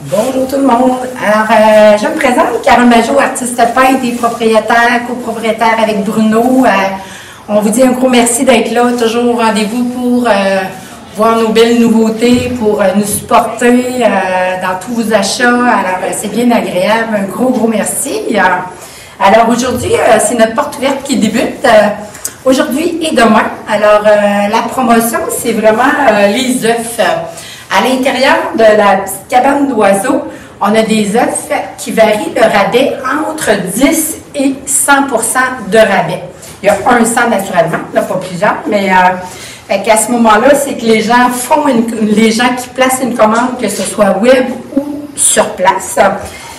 Bonjour tout le monde. Alors, je me présente, Carole Majot, artiste peintre et propriétaire, copropriétaire avec Bruno. On vous dit un gros merci d'être là, toujours au rendez-vous pour voir nos belles nouveautés, pour nous supporter dans tous vos achats. Alors, c'est bien agréable. Un gros merci. Alors, aujourd'hui, c'est notre porte ouverte qui débute. Aujourd'hui et demain. Alors, la promotion, c'est vraiment les œufs. À l'intérieur de la petite cabane d'oiseaux, on a des œufs qui varient le rabais entre 10 et 100% de rabais. Il y a un 100 naturellement, là, pas plusieurs, mais à ce moment-là, c'est que les gens les gens qui placent une commande, que ce soit web ou sur place,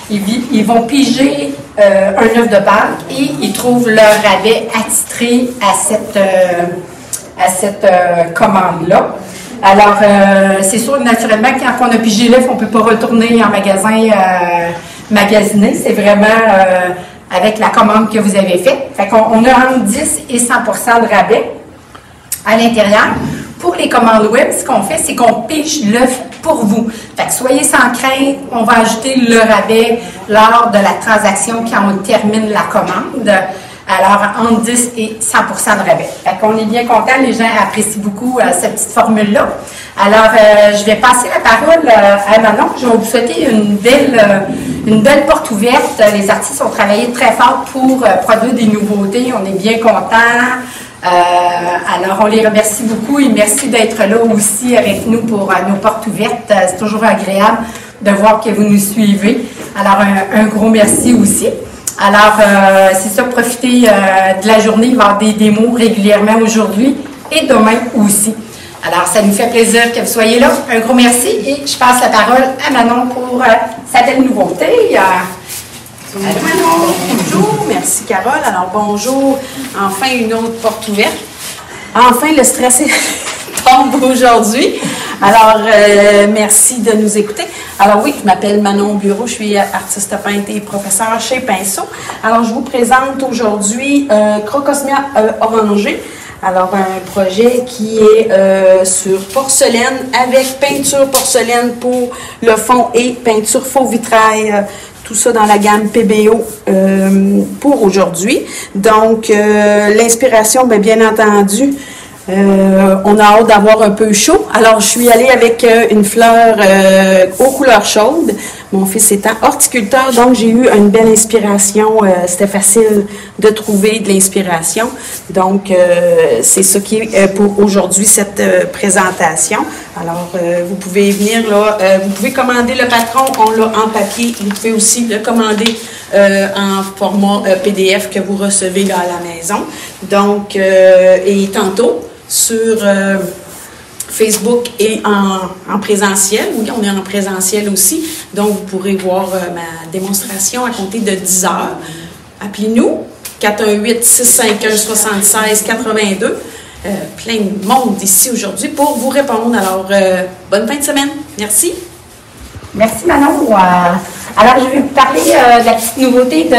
ils vont piger un œuf de Pâques et ils trouvent leur rabais attitré à cette commande-là. Alors, c'est sûr, naturellement, quand on a pigé l'œuf, on ne peut pas retourner en magasin magasiner. C'est vraiment avec la commande que vous avez faite. Fait qu'on a entre 10 et 100% de rabais à l'intérieur. Pour les commandes web, ce qu'on fait, c'est qu'on pige l'œuf pour vous. Fait que soyez sans crainte, on va ajouter le rabais lors de la transaction quand on termine la commande. Alors, entre 10 et 100% de rabais. Fait qu'on est bien content, les gens apprécient beaucoup cette petite formule-là. Alors, je vais passer la parole à Manon. Je vais vous souhaiter une belle porte ouverte. Les artistes ont travaillé très fort pour produire des nouveautés. On est bien contents. Alors, on les remercie beaucoup et merci d'être là aussi avec nous pour nos portes ouvertes. C'est toujours agréable de voir que vous nous suivez. Alors, un gros merci aussi. Alors, c'est ça, profitez de la journée. Il va y avoir des démos régulièrement aujourd'hui et demain aussi. Alors, ça nous fait plaisir que vous soyez là. Un gros merci et je passe la parole à Manon pour sa belle nouveauté. Manon, bonjour, merci Carole. Alors, bonjour, enfin une autre porte ouverte. Enfin, le stress tombe aujourd'hui. Alors, merci de nous écouter. Alors oui, je m'appelle Manon Bureau, je suis artiste peintre et professeure chez Pinceau. Alors, je vous présente aujourd'hui Crocosmia orangé. Alors, un projet qui est sur porcelaine avec peinture porcelaine pour le fond et peinture faux vitrail. Tout ça dans la gamme PBO pour aujourd'hui. Donc, l'inspiration, bien entendu, on a hâte d'avoir un peu chaud. Alors, je suis allée avec une fleur aux couleurs chaudes. Mon fils étant horticulteur, donc j'ai eu une belle inspiration. C'était facile de trouver de l'inspiration. Donc, c'est ça qui est pour aujourd'hui, cette présentation. Alors, vous pouvez venir là, vous pouvez commander le patron, on l'a en papier. Vous pouvez aussi le commander en format PDF que vous recevez là à la maison. Donc, et tantôt, sur Facebook et en présentiel. Oui, on est en présentiel aussi. Donc, vous pourrez voir ma démonstration à compter de 10 heures. Appelez-nous, 418-651-76-82. Plein de monde ici aujourd'hui pour vous répondre. Alors, bonne fin de semaine. Merci. Merci Manon. Alors, je vais vous parler de la petite nouveauté de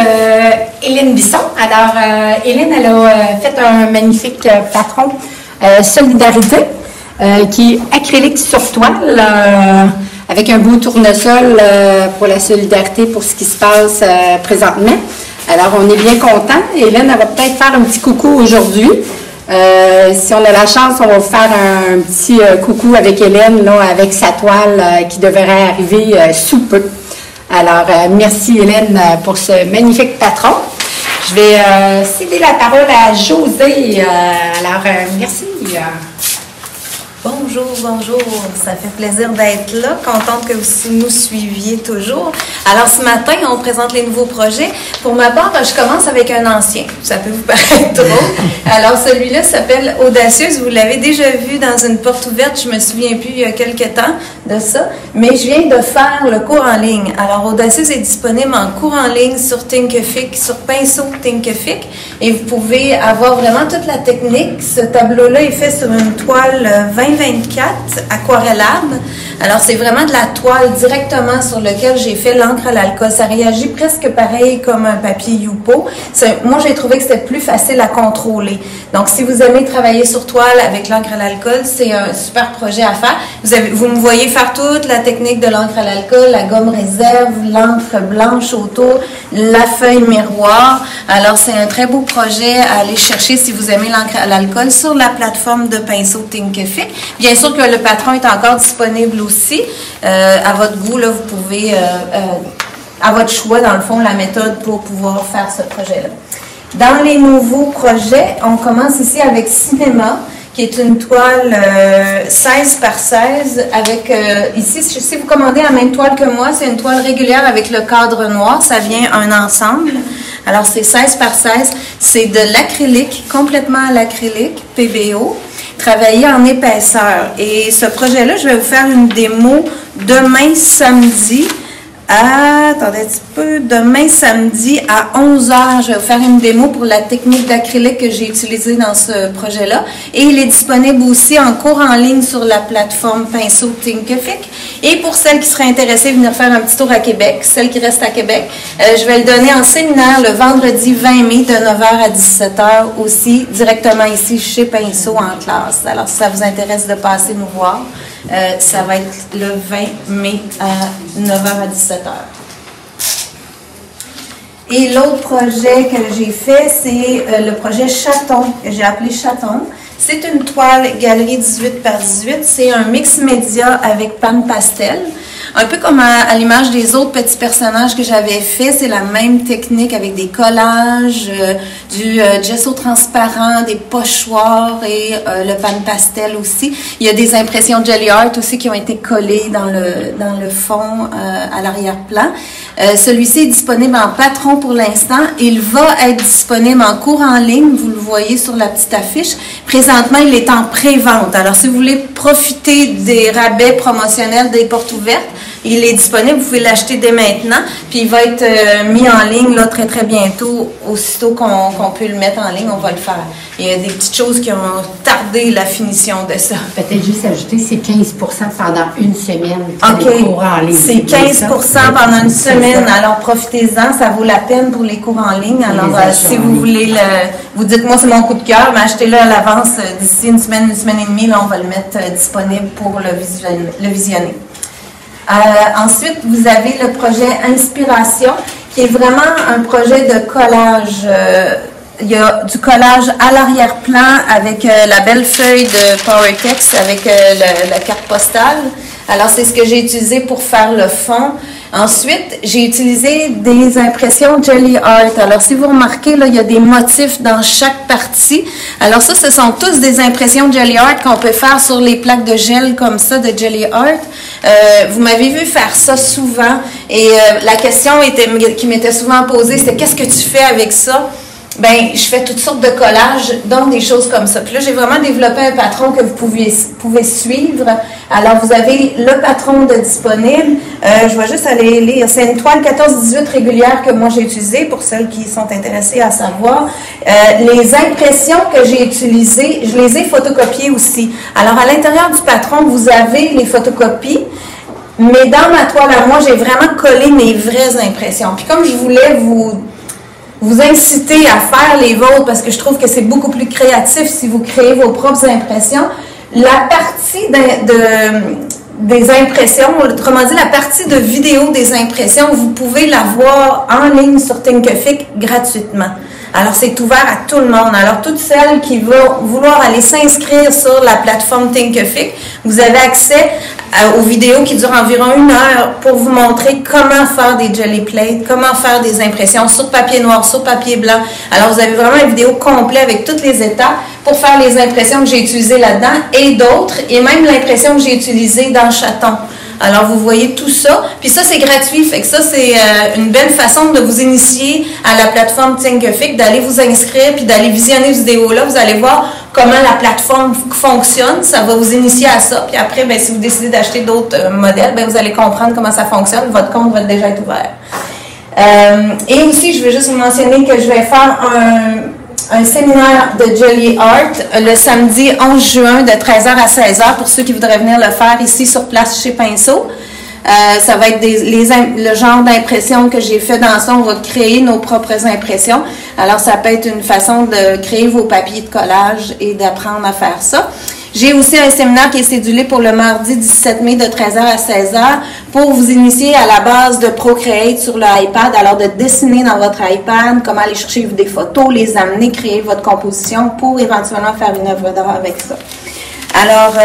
Hélène Bisson. Alors, Hélène, elle a fait un magnifique patron Solidarité, qui est acrylique sur toile, avec un beau tournesol pour la solidarité pour ce qui se passe présentement. Alors, on est bien content. Hélène, elle va peut-être faire un petit coucou aujourd'hui. Si on a la chance, on va vous faire un petit coucou avec Hélène, là, avec sa toile qui devrait arriver sous peu. Alors, merci Hélène pour ce magnifique patron. Je vais céder la parole à Josée. Alors, merci. Bonjour, ça fait plaisir d'être là, contente que vous nous suiviez toujours. Alors ce matin, on présente les nouveaux projets. Pour ma part, je commence avec un ancien, ça peut vous paraître drôle. Alors celui-là s'appelle Audacieuse, vous l'avez déjà vu dans une porte ouverte, je me souviens plus il y a quelques temps de ça, mais je viens de faire le cours en ligne. Alors Audacieuse est disponible en cours en ligne sur Thinkific, sur Pinceau Thinkific, et vous pouvez avoir vraiment toute la technique. Ce tableau-là est fait sur une toile 2024 aquarellable. Alors, c'est vraiment de la toile directement sur laquelle j'ai fait l'encre à l'alcool. Ça réagit presque pareil comme un papier Youpo. Moi, j'ai trouvé que c'était plus facile à contrôler. Donc, si vous aimez travailler sur toile avec l'encre à l'alcool, c'est un super projet à faire. Vous me voyez faire faire toute la technique de l'encre à l'alcool, la gomme réserve, l'encre blanche autour, la feuille miroir. Alors, c'est un très beau projet à aller chercher si vous aimez l'encre à l'alcool sur la plateforme de pinceau Thinkific. Bien sûr que le patron est encore disponible aussi. À votre goût, là, vous pouvez, à votre choix, dans le fond, la méthode pour pouvoir faire ce projet-là. Dans les nouveaux projets, on commence ici avec Cinéma, qui est une toile 16 par 16 avec, ici, si vous commandez la même toile que moi, c'est une toile régulière avec le cadre noir, ça vient un ensemble. Alors, c'est 16 par 16, c'est de l'acrylique, complètement à l'acrylique, PBO, travaillé en épaisseur. Et ce projet-là, je vais vous faire une démo demain samedi. Attendez un petit peu. Demain, samedi, à 11h, je vais vous faire une démo pour la technique d'acrylique que j'ai utilisée dans ce projet-là. Et il est disponible aussi en cours en ligne sur la plateforme Pinceau Thinkific. Et pour celles qui seraient intéressées de venir faire un petit tour à Québec, celles qui restent à Québec, je vais le donner en séminaire le vendredi 20 mai de 9h à 17h aussi, directement ici chez Pinceau en classe. Alors, si ça vous intéresse de passer nous voir, ça va être le 20 mai à 9h à 17h. Et l'autre projet que j'ai fait, c'est le projet Chaton, que j'ai appelé Chaton. C'est une toile galerie 18 par 18. C'est un mix média avec panne pastel. Un peu comme à l'image des autres petits personnages que j'avais fait, c'est la même technique avec des collages, du gesso transparent, des pochoirs et le panne pastel aussi. Il y a des impressions Jelly Art aussi qui ont été collées dans le fond à l'arrière-plan. Celui-ci est disponible en patron pour l'instant. Il va être disponible en cours en ligne. Vous le voyez sur la petite affiche. Présentement, il est en pré-vente. Alors, si vous voulez profiter des rabais promotionnels des portes ouvertes, il est disponible. Vous pouvez l'acheter dès maintenant. Puis, il va être mis en ligne là, très, très bientôt. Aussitôt qu'on peut le mettre en ligne, on va le faire. Il y a des petites choses qui ont tardé la finition de ça. Peut-être juste ajouter, c'est 15 pendant une semaine. Les cours en ligne. C'est 15 pendant une semaine. Alors, profitez-en. Ça vaut la peine pour les cours en ligne. Alors, si vous voulez vous dites, moi, c'est mon coup de cœur, mais achetez-le à l'avance d'ici une semaine et demie. Là, on va le mettre disponible pour le visionner. Ensuite, vous avez le projet Inspiration, qui est vraiment un projet de collage. Il y a du collage à l'arrière-plan avec la belle feuille de PowerText avec la carte postale. Alors, c'est ce que j'ai utilisé pour faire le fond. Ensuite, j'ai utilisé des impressions Jelly Art. Alors, si vous remarquez, là, il y a des motifs dans chaque partie. Alors, ça, ce sont tous des impressions Jelly Art qu'on peut faire sur les plaques de gel comme ça, de Jelly Art. Vous m'avez vu faire ça souvent. Et la question qui m'était souvent posée, c'était « Qu'est-ce que tu fais avec ça? » Ben, je fais toutes sortes de collages, dont des choses comme ça. Puis là, j'ai vraiment développé un patron que vous pouvez suivre. Alors, vous avez le patron de disponible. Je vais juste aller lire. C'est une toile 14-18 régulière que moi j'ai utilisée, pour celles qui sont intéressées à savoir. Les impressions que j'ai utilisées, je les ai photocopiées aussi. Alors, à l'intérieur du patron, vous avez les photocopies. Mais dans ma toile à moi, j'ai vraiment collé mes vraies impressions. Puis comme je voulais vous inciter à faire les vôtres, parce que je trouve que c'est beaucoup plus créatif si vous créez vos propres impressions. La partie des impressions, autrement dit, la partie de vidéo des impressions, vous pouvez la voir en ligne sur Thinkific gratuitement. Alors, c'est ouvert à tout le monde. Alors, toutes celles qui vont vouloir aller s'inscrire sur la plateforme Thinkific, vous avez accès aux vidéos qui durent environ 1 heure pour vous montrer comment faire des jelly plates, comment faire des impressions sur papier noir, sur papier blanc. Alors, vous avez vraiment une vidéo complète avec toutes les étapes pour faire les impressions que j'ai utilisées là-dedans et d'autres, et même l'impression que j'ai utilisée dans Chaton. Alors, vous voyez tout ça. Puis ça, c'est gratuit. Fait que ça, c'est une belle façon de vous initier à la plateforme Thinkific, d'aller vous inscrire puis d'aller visionner cette vidéo-là. Vous allez voir comment la plateforme fonctionne. Ça va vous initier à ça. Puis après, ben, si vous décidez d'acheter d'autres modèles, ben, vous allez comprendre comment ça fonctionne. Votre compte va déjà être ouvert. Et aussi, je veux juste vous mentionner que je vais faire un séminaire de Jelly Art le samedi 11 juin de 13h à 16h pour ceux qui voudraient venir le faire ici sur place chez Pinceau. Ça va être le genre d'impression que j'ai fait dans ça. On va créer nos propres impressions. Alors, ça peut être une façon de créer vos papiers de collage et d'apprendre à faire ça. J'ai aussi un séminaire qui est cédulé pour le mardi 17 mai de 13h à 16h pour vous initier à la base de Procreate sur le iPad. Alors, de dessiner dans votre iPad, comment aller chercher des photos, les amener, créer votre composition pour éventuellement faire une œuvre d'art avec ça. Alors,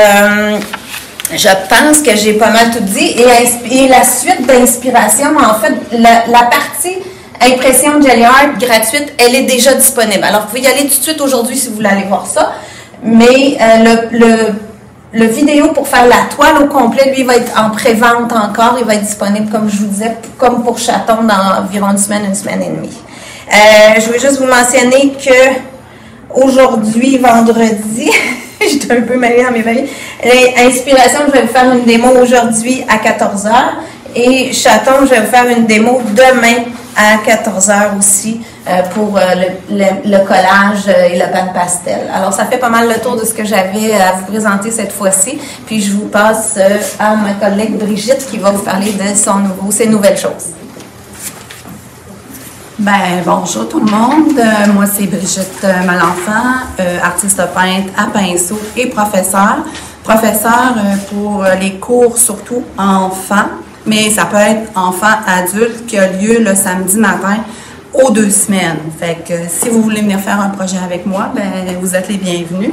je pense que j'ai pas mal tout dit. Et la suite d'inspiration, en fait, la partie impression Jelly Art gratuite, elle est déjà disponible. Alors, vous pouvez y aller tout de suite aujourd'hui si vous voulez aller voir ça. Mais le vidéo pour faire la toile au complet, lui, va être en pré-vente encore. Il va être disponible, comme je vous disais, comme pour Chaton, dans environ une semaine et demie. Je veux juste vous mentionner que aujourd'hui, vendredi, j'étais un peu mêlée dans mes veilles, l'inspiration, je vais vous faire une démo aujourd'hui à 14h. Et Chaton, je vais vous faire une démo demain à 14h aussi pour le collage et le pan pastel. Alors, ça fait pas mal le tour de ce que j'avais à vous présenter cette fois-ci. Puis, je vous passe à ma collègue Brigitte qui va vous parler de ses nouvelles choses. Bonjour tout le monde. Moi, c'est Brigitte Malenfant, artiste peintre à pinceau et professeur. Professeur pour les cours surtout enfants, mais ça peut être enfant-adulte qui a lieu le samedi matin aux 2 semaines. Fait que si vous voulez venir faire un projet avec moi, vous êtes les bienvenus.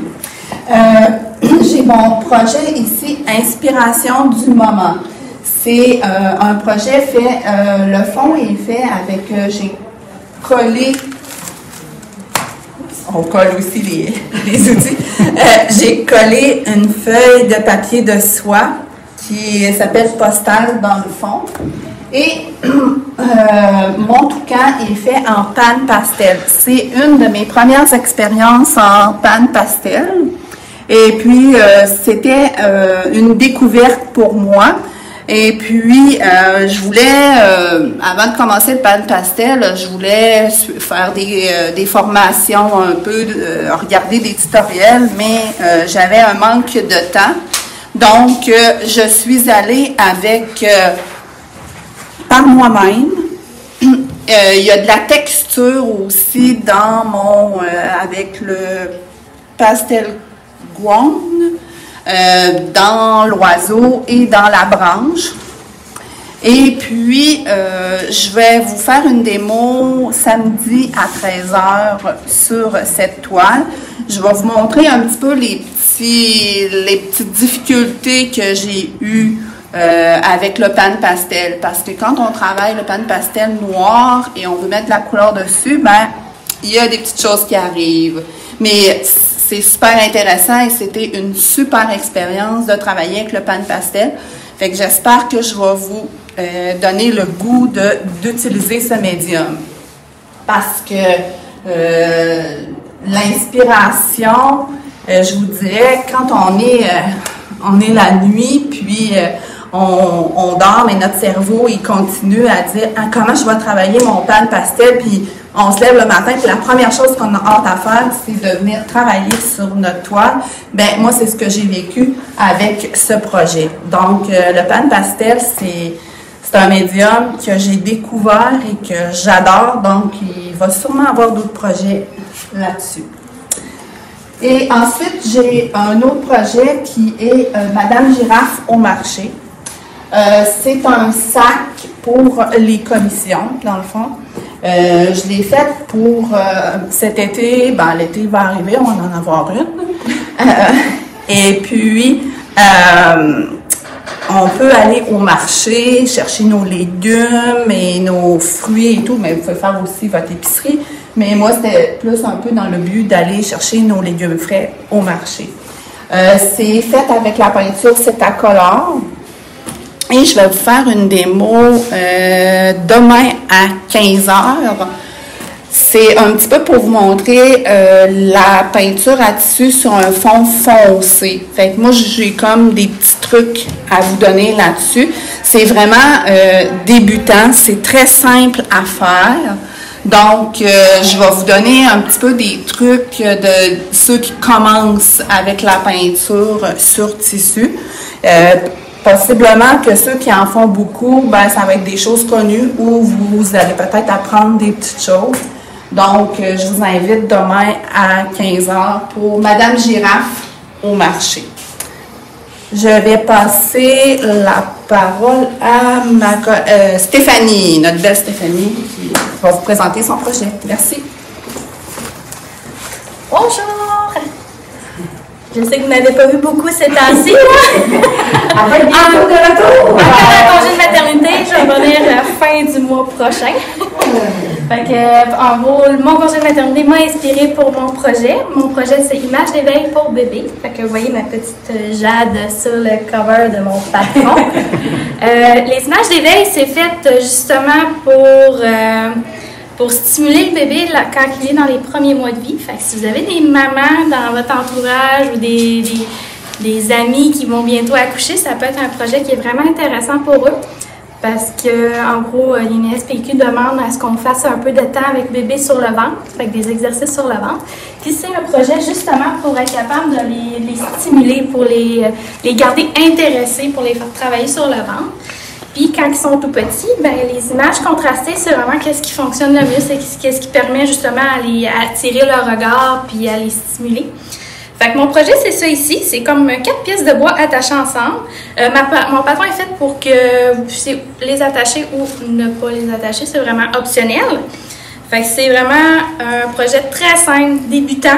J'ai mon projet ici, Inspiration du moment. C'est un projet fait, le fond est fait avec, j'ai collé, on colle aussi les outils, j'ai collé une feuille de papier de soie qui s'appelle Postal dans le fond. Et mon toucan est fait en pan pastel. C'est une de mes premières expériences en pan pastel. Et puis, c'était une découverte pour moi. Et puis, je voulais, avant de commencer le pan pastel, je voulais faire des formations un peu, regarder des tutoriels, mais j'avais un manque de temps. Donc, je suis allée avec, par moi-même. Il y a de la texture aussi dans avec le pastel guan, dans l'oiseau et dans la branche. Et puis, je vais vous faire une démo samedi à 13h sur cette toile. Je vais vous montrer un petit peu les petites difficultés que j'ai eues avec le pan pastel. Parce que quand on travaille le pan pastel noir et on veut mettre de la couleur dessus, il y a des petites choses qui arrivent. Mais c'est super intéressant et c'était une super expérience de travailler avec le pan pastel. Fait que j'espère que je vais vous donner le goût d'utiliser ce médium. Parce que l'inspiration, je vous dirais, quand on est la nuit, puis on dort, mais notre cerveau, il continue à dire comment je vais travailler mon pan pastel, puis on se lève le matin, puis la première chose qu'on a hâte à faire, c'est de venir travailler sur notre toile. Moi, c'est ce que j'ai vécu avec ce projet. Donc, le pan pastel, c'est un médium que j'ai découvert et que j'adore, donc il va sûrement avoir d'autres projets là-dessus. Et ensuite, j'ai un autre projet qui est Madame Girafe au marché. C'est un sac pour les commissions, dans le fond. Je l'ai fait pour cet été. L'été va arriver, on va en avoir une. Et puis, on peut aller au marché, chercher nos légumes et nos fruits et tout, mais vous pouvez faire aussi votre épicerie. Mais moi, c'était plus un peu dans le but d'aller chercher nos légumes frais au marché. C'est fait avec la peinture Cetacolor. Et je vais vous faire une démo demain à 15h. C'est un petit peu pour vous montrer la peinture à tissu sur un fond foncé. Fait que moi, j'ai comme des petits trucs à vous donner là-dessus. C'est vraiment débutant, c'est très simple à faire. Donc, je vais vous donner un petit peu des trucs de ceux qui commencent avec la peinture sur tissu. Possiblement que ceux qui en font beaucoup, ça va être des choses connues ou vous allez peut-être apprendre des petites choses. Donc, je vous invite demain à 15h pour Madame Girafe au marché. Je vais passer la parole à Stéphanie, notre belle Stéphanie, qui va vous présenter son projet. Merci. Bonjour! Je sais que vous n'avez pas vu beaucoup ces temps-ci, là. Avec bientôt de retour! Après un congé de maternité, je vais revenir à la fin du mois prochain. Fait que, en gros, mon congé de maternité m'a inspiré pour mon projet. Mon projet, c'est Images d'éveil pour bébé. Fait que vous voyez ma petite Jade sur le cover de mon patron. Les images d'éveil, c'est fait justement pour stimuler le bébé quand il est dans les premiers mois de vie. Fait que si vous avez des mamans dans votre entourage ou des amis qui vont bientôt accoucher, ça peut être un projet qui est vraiment intéressant pour eux. Parce que, en gros, l'INSPQ demande à ce qu'on fasse un peu de temps avec bébé sur le ventre, fait que des exercices sur le ventre. Puis c'est un projet justement pour être capable de les stimuler, pour les garder intéressés, pour les faire travailler sur le ventre. Puis quand ils sont tout petits, ben les images contrastées, c'est vraiment qu'est-ce qui fonctionne le mieux, c'est qu'est-ce qui permet justement à attirer leur regard puis à les stimuler. Fait que mon projet, c'est ça ici. C'est comme 4 pièces de bois attachées ensemble. Mon patron est fait pour que vous puissiez les attacher ou ne pas les attacher. C'est vraiment optionnel. Fait que c'est vraiment un projet très simple, débutant.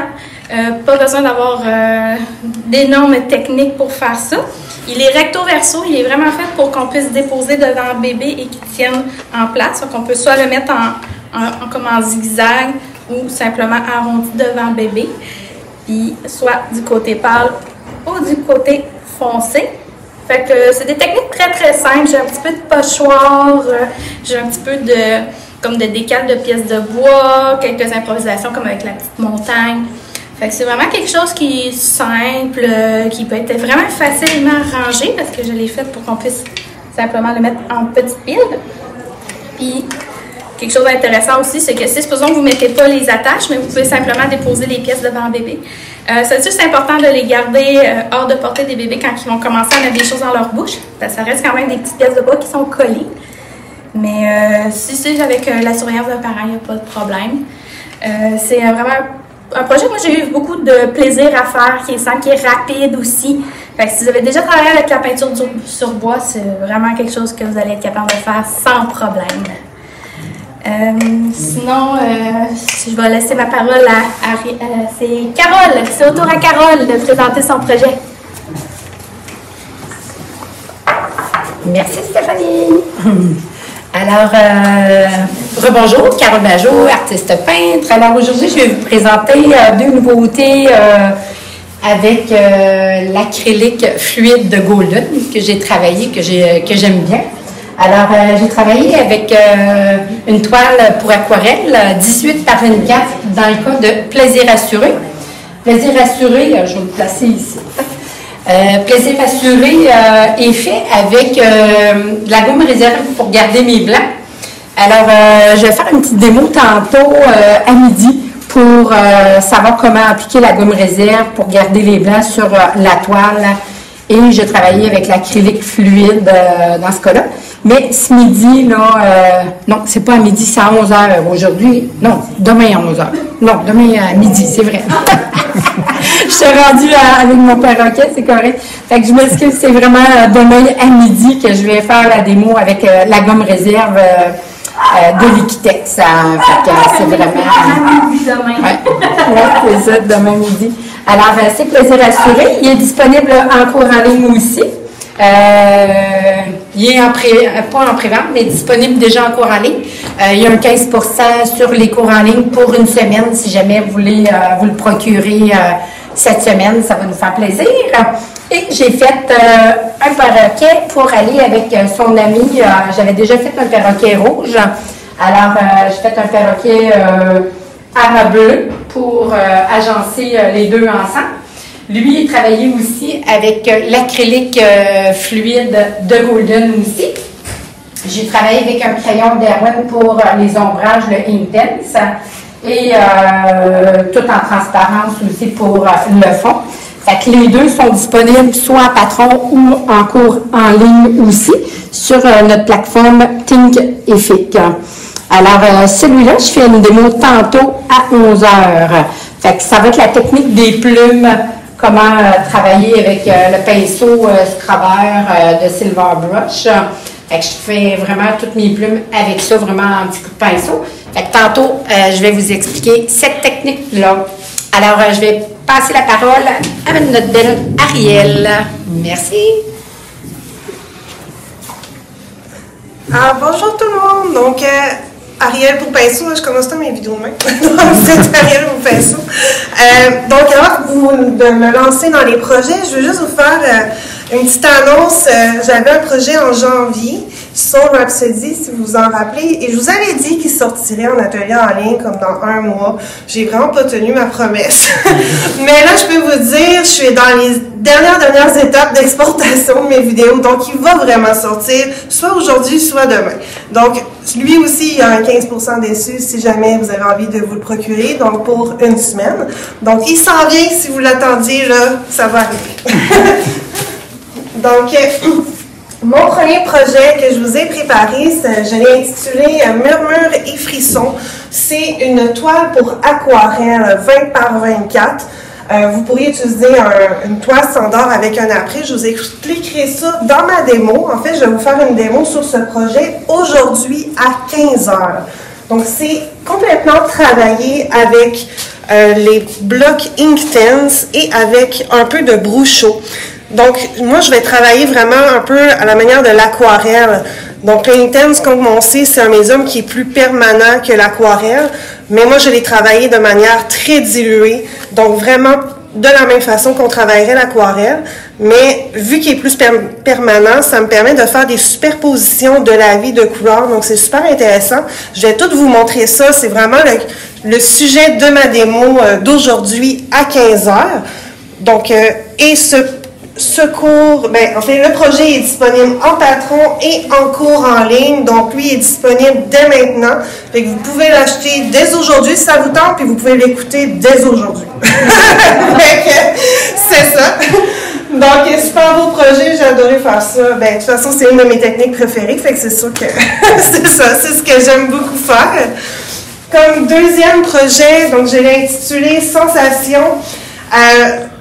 Pas besoin d'avoir d'énormes techniques pour faire ça. Il est recto-verso. Il est vraiment fait pour qu'on puisse déposer devant le bébé et qu'il tienne en place. Donc, on peut soit le mettre comme en zigzag ou simplement arrondi devant le bébé. Puis soit du côté pâle ou du côté foncé. Fait que c'est des techniques très très simples. J'ai un petit peu de pochoir, j'ai un petit peu de décale de pièces de bois, quelques improvisations comme avec la petite montagne. Fait que c'est vraiment quelque chose qui est simple, qui peut être vraiment facilement rangé parce que je l'ai fait pour qu'on puisse simplement le mettre en petite pile. Puis quelque chose d'intéressant aussi, c'est que si, supposons que vous ne mettez pas les attaches, mais vous pouvez simplement déposer les pièces devant le bébé. C'est juste important de les garder hors de portée des bébés quand ils vont commencer à mettre des choses dans leur bouche. Parce que ça reste quand même des petites pièces de bois qui sont collées. Mais si c'est avec la surveillance d'un parent, il n'y a pas de problème. C'est vraiment un projet que moi j'ai eu beaucoup de plaisir à faire, qui est rapide aussi. Fait que si vous avez déjà travaillé avec la peinture sur bois, c'est vraiment quelque chose que vous allez être capable de faire sans problème. Sinon, je vais laisser ma parole à c'est Carole. C'est au tour à Carole de présenter son projet. Merci Stéphanie. Alors, rebonjour, Carole Bajot, artiste peintre. Alors aujourd'hui, je vais vous présenter 2 nouveautés avec l'acrylique fluide de Golden que j'ai travaillé, que j'aime bien. Alors, j'ai travaillé avec une toile pour aquarelle, 18 par 24, dans le cas de Plaisir assuré. Plaisir assuré, je vais le placer ici. Plaisir assuré est fait avec de la gomme réserve pour garder mes blancs. Alors, je vais faire une petite démo tantôt à midi pour savoir comment appliquer la gomme réserve pour garder les blancs sur la toile. Et je travaillais avec l'acrylique fluide dans ce cas-là. Mais ce midi, là, non, c'est pas à midi, c'est à 11h aujourd'hui. Non, demain à 11h. Non, demain à midi, c'est vrai. Je suis rendue avec mon perroquet, c'est correct. Fait que je m'excuse, c'est vraiment demain à midi que je vais faire la démo avec la gomme réserve de Liquitex. Fait que c'est vraiment... Demain. Ouais, c'est ça, demain midi. Alors, c'est Plaisir assuré. Il est disponible en cours en ligne aussi. Il est pas en pré-vente, mais disponible déjà en cours en ligne. Il y a un 15% sur les cours en ligne pour une semaine. Si jamais vous voulez vous le procurer cette semaine, ça va nous faire plaisir. Et j'ai fait un perroquet pour aller avec son ami. J'avais déjà fait un perroquet rouge. Alors, j'ai fait un perroquet à bleu pour agencer les deux ensemble. Lui, il travaillait aussi avec l'acrylique fluide de Golden aussi. J'ai travaillé avec un crayon d'Erwin pour les ombrages, le Intense, et tout en transparence aussi pour le fond. Fait que les deux sont disponibles soit à Patron ou en cours en ligne aussi sur notre plateforme Thinkific. Alors, celui-là, je fais une démo tantôt à 11h. Fait que ça va être la technique des plumes comment travailler avec le pinceau scrubber de Silver Brush. Fait que je fais vraiment toutes mes plumes avec ça, vraiment un petit coup de pinceau. Fait que tantôt, je vais vous expliquer cette technique-là. Alors, je vais passer la parole à notre belle Ariel. Merci. Bonjour tout le monde. Donc, Ariel pour pinceau, je commence tous mes vidéos demain. Donc, c'est Ariel pour pinceau. Donc, avant de me lancer dans les projets, je veux juste vous faire une petite annonce. J'avais un projet en janvier, Soul Rhapsody, si vous vous en rappelez, et je vous avais dit qu'il sortirait en atelier en ligne comme dans 1 mois. J'ai vraiment pas tenu ma promesse. Mais là, je peux vous dire, je suis dans les dernières étapes d'exportation de mes vidéos, donc il va vraiment sortir, soit aujourd'hui, soit demain. Donc, lui aussi, il y a un 15% dessus si jamais vous avez envie de vous le procurer, donc pour 1 semaine. Donc, il s'en vient, si vous l'attendiez, là, ça va arriver. Donc, mon premier projet que je vous ai préparé, je l'ai intitulé Murmures et frissons. C'est une toile pour aquarelle 20 par 24. Vous pourriez utiliser une toile standard avec un après. Je vous expliquerai ça dans ma démo. En fait, je vais vous faire une démo sur ce projet aujourd'hui à 15h. Donc, c'est complètement travaillé avec les blocs Inktense et avec un peu de Bruchot. Donc, moi, je vais travailler vraiment un peu à la manière de l'aquarelle. Donc, l'Inktense, comme on sait, c'est un médium qui est plus permanent que l'aquarelle. Mais moi, je l'ai travaillé de manière très diluée. Donc, vraiment de la même façon qu'on travaillerait l'aquarelle. Mais vu qu'il est plus permanent, ça me permet de faire des superpositions de la vie de couleurs. Donc, c'est super intéressant. Je vais tout vous montrer ça. C'est vraiment le sujet de ma démo d'aujourd'hui à 15h. Donc, et ce cours, en fait, le projet est disponible en patron et en cours en ligne. Donc, lui est disponible dès maintenant. Fait que vous pouvez l'acheter dès aujourd'hui si ça vous tente, puis vous pouvez l'écouter dès aujourd'hui. C'est ça. Donc, super beau projet, j'ai adoré faire ça. De toute façon, c'est une de mes techniques préférées, fait que c'est sûr que c'est ça, c'est ce que j'aime beaucoup faire. Comme deuxième projet, donc je l'ai intitulé Sensation.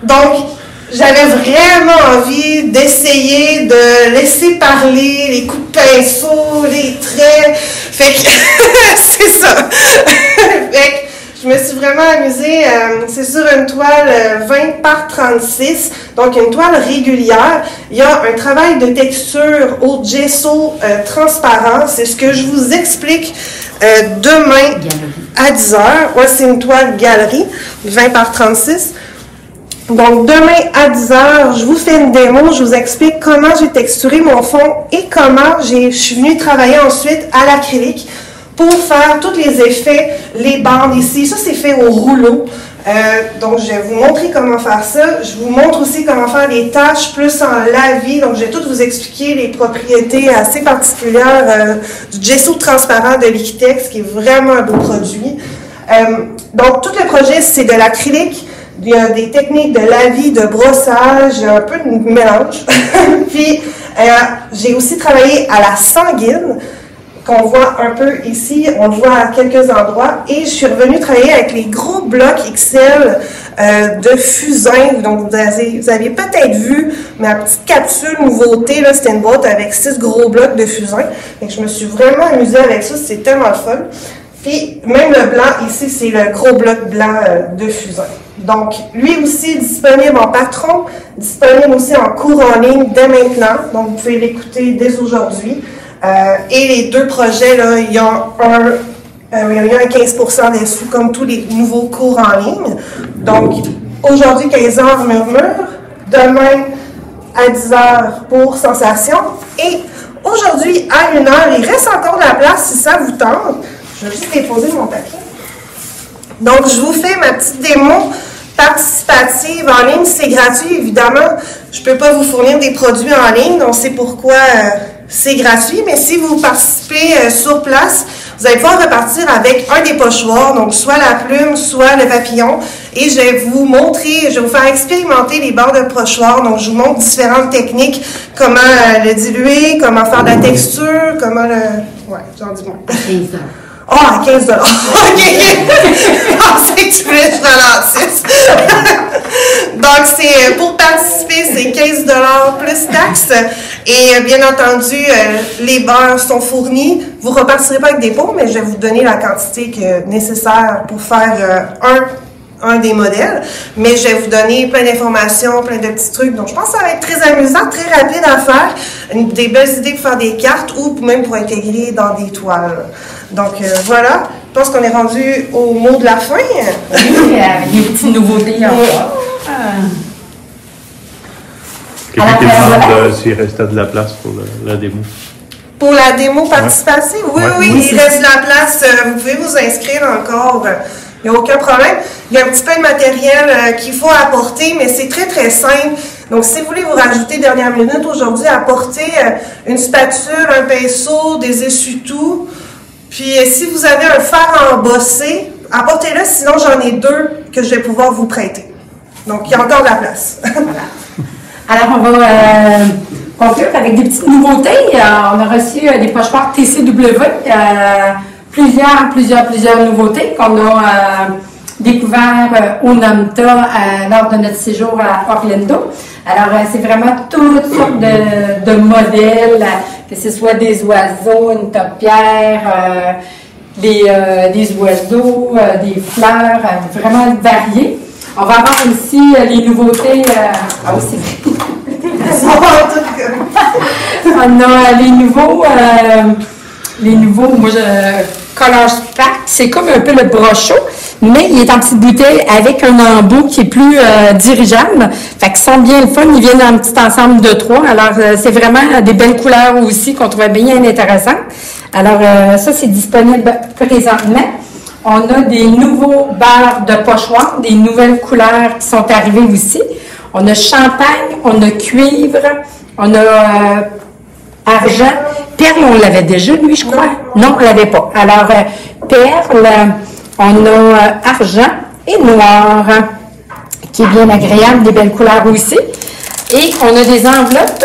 Donc, j'avais vraiment envie d'essayer de laisser parler les coups de pinceau, les traits. Fait que c'est ça. Fait que je me suis vraiment amusée. C'est sur une toile 20 par 36, donc une toile régulière. Il y a un travail de texture au gesso transparent. C'est ce que je vous explique demain à 10h. Ouais, c'est une toile galerie 20 par 36. Donc, demain à 10h, je vous fais une démo, je vous explique comment j'ai texturé mon fond et comment je suis venue travailler ensuite à l'acrylique pour faire tous les effets, les bandes ici. Ça, c'est fait au rouleau. Donc, je vais vous montrer comment faire ça. Je vous montre aussi comment faire les tâches plus en lavis. Donc, je vais tout vous expliquer les propriétés assez particulières du gesso transparent de Liquitex, qui est vraiment un beau produit. Donc, tout le projet, c'est de l'acrylique. Il y a des techniques de lavis, de brossage, un peu de mélange. Puis, j'ai aussi travaillé à la sanguine, qu'on voit un peu ici, on le voit à quelques endroits. Et je suis revenue travailler avec les gros blocs XL de fusain. Donc, vous aviez peut-être vu ma petite capsule nouveauté, là, c'était une boîte avec 6 gros blocs de fusain. Donc, je me suis vraiment amusée avec ça, c'est tellement le fun. Puis, même le blanc, ici, c'est le gros bloc blanc de fusain. Donc, lui aussi disponible en patron, disponible aussi en cours en ligne dès maintenant. Donc, vous pouvez l'écouter dès aujourd'hui. Et les deux projets, là, il y a un 15% dessus, comme tous les nouveaux cours en ligne. Donc, aujourd'hui, 15h, Murmure. Demain, à 10h pour Sensation. Et aujourd'hui, à 1h, il reste encore de la place si ça vous tente. Je vais juste déposer mon papier. Donc, je vous fais ma petite démo participative en ligne. C'est gratuit, évidemment. Je ne peux pas vous fournir des produits en ligne, donc c'est pourquoi c'est gratuit. Mais si vous participez sur place, vous allez pouvoir repartir avec un des pochoirs, donc soit la plume, soit le papillon. Et je vais vous montrer, je vais vous faire expérimenter les bords de pochoir. Donc, je vous montre différentes techniques, comment le diluer, comment faire de la texture, comment le... Ouais, j'en dis moins. À 15 $. OK. Je pensais que tu voulais que je ralentisse. Donc, c'est pour participer, c'est 15 $ plus taxes. Et bien entendu, les beurres sont fournis. Vous ne repartirez pas avec des pots, mais je vais vous donner la quantité nécessaire pour faire un des modèles. Mais je vais vous donner plein d'informations, plein de petits trucs. Donc, je pense que ça va être très amusant, très rapide à faire. Des belles idées pour faire des cartes ou même pour intégrer dans des toiles. Donc, voilà. Je pense qu'on est rendu au mot de la fin. Oui, avec des petites nouveautés encore. Quelqu'un qui demande s'il restait de la place pour la démo. Pour la démo participative? Oui, il reste de la place. Vous pouvez vous inscrire encore. Il n'y a aucun problème. Il y a un petit peu de matériel qu'il faut apporter, mais c'est très, très simple. Donc, si vous voulez vous rajouter dernière minute aujourd'hui, apportez une spatule, un pinceau, des essuie-tout. Puis, si vous avez un fer embossé, apportez-le, sinon j'en ai 2 que je vais pouvoir vous prêter. Donc, il y a encore de la place. Voilà. Alors, on va conclure avec des petites nouveautés. On a reçu des pochoirs TCW, plusieurs nouveautés qu'on a découvert au NAMTA lors de notre séjour à Orlando. Alors, c'est vraiment toutes sortes de modèles, que ce soit des oiseaux, une topière, des oiseaux, des fleurs, vraiment variées. On va avoir aussi les nouveautés. On a les nouveaux, Colors Pack. C'est comme un peu le brochot, mais il est en petite bouteille avec un embout qui est plus dirigeable. Fait qu'ils sont bien le fun. Ils viennent en petit ensemble de 3. Alors, c'est vraiment des belles couleurs aussi qu'on trouvait bien intéressantes. Alors, ça, c'est disponible présentement. On a des nouveaux beurres de pochoirs, des nouvelles couleurs qui sont arrivées aussi. On a champagne, on a cuivre, on a argent. Perle, on l'avait déjà, lui, je crois. Non, on ne l'avait pas. Alors, perle, on a argent et noir, qui est bien agréable, des belles couleurs aussi. Et on a des enveloppes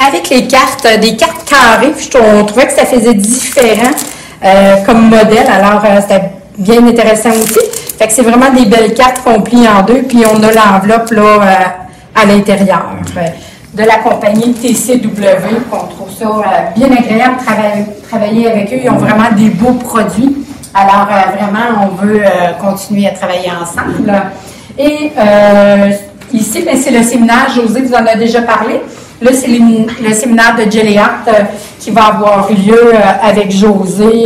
avec les cartes, des cartes carrées. On trouvait que ça faisait différent comme modèle. Alors, c'était bien intéressant aussi. Fait que c'est vraiment des belles cartes qu'on plie en 2, puis on a l'enveloppe là à l'intérieur de la compagnie TCW. On trouve ça bien agréable de travailler avec eux. Ils ont vraiment des beaux produits. Alors, vraiment, on veut continuer à travailler ensemble. Et ici, ben, c'est le séminaire, José vous en a déjà parlé. Là, c'est le séminaire de Gel Art qui va avoir lieu avec José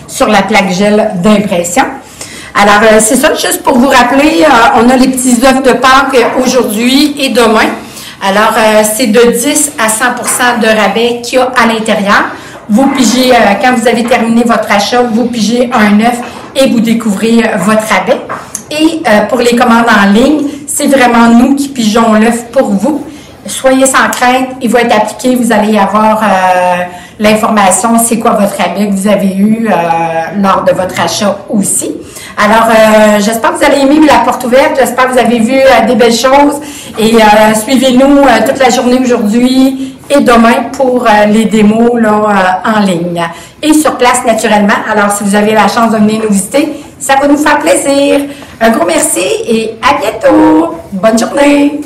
sur la plaque gel d'impression. Alors, c'est ça, juste pour vous rappeler, on a les petits œufs de Pâques aujourd'hui et demain. Alors, c'est de 10 à 100% de rabais qu'il y a à l'intérieur. Vous pigez, quand vous avez terminé votre achat, vous pigez un œuf et vous découvrez votre rabais. Et pour les commandes en ligne, c'est vraiment nous qui pigeons l'œuf pour vous. Soyez sans crainte, il va être appliqué, vous allez avoir l'information, c'est quoi votre rabais que vous avez eu lors de votre achat aussi. Alors, j'espère que vous allez aimer la porte ouverte, j'espère que vous avez vu des belles choses et suivez-nous toute la journée aujourd'hui et demain pour les démos là, en ligne et sur place naturellement. Alors, si vous avez la chance de venir nous visiter, ça va nous faire plaisir. Un gros merci et à bientôt. Bonne journée.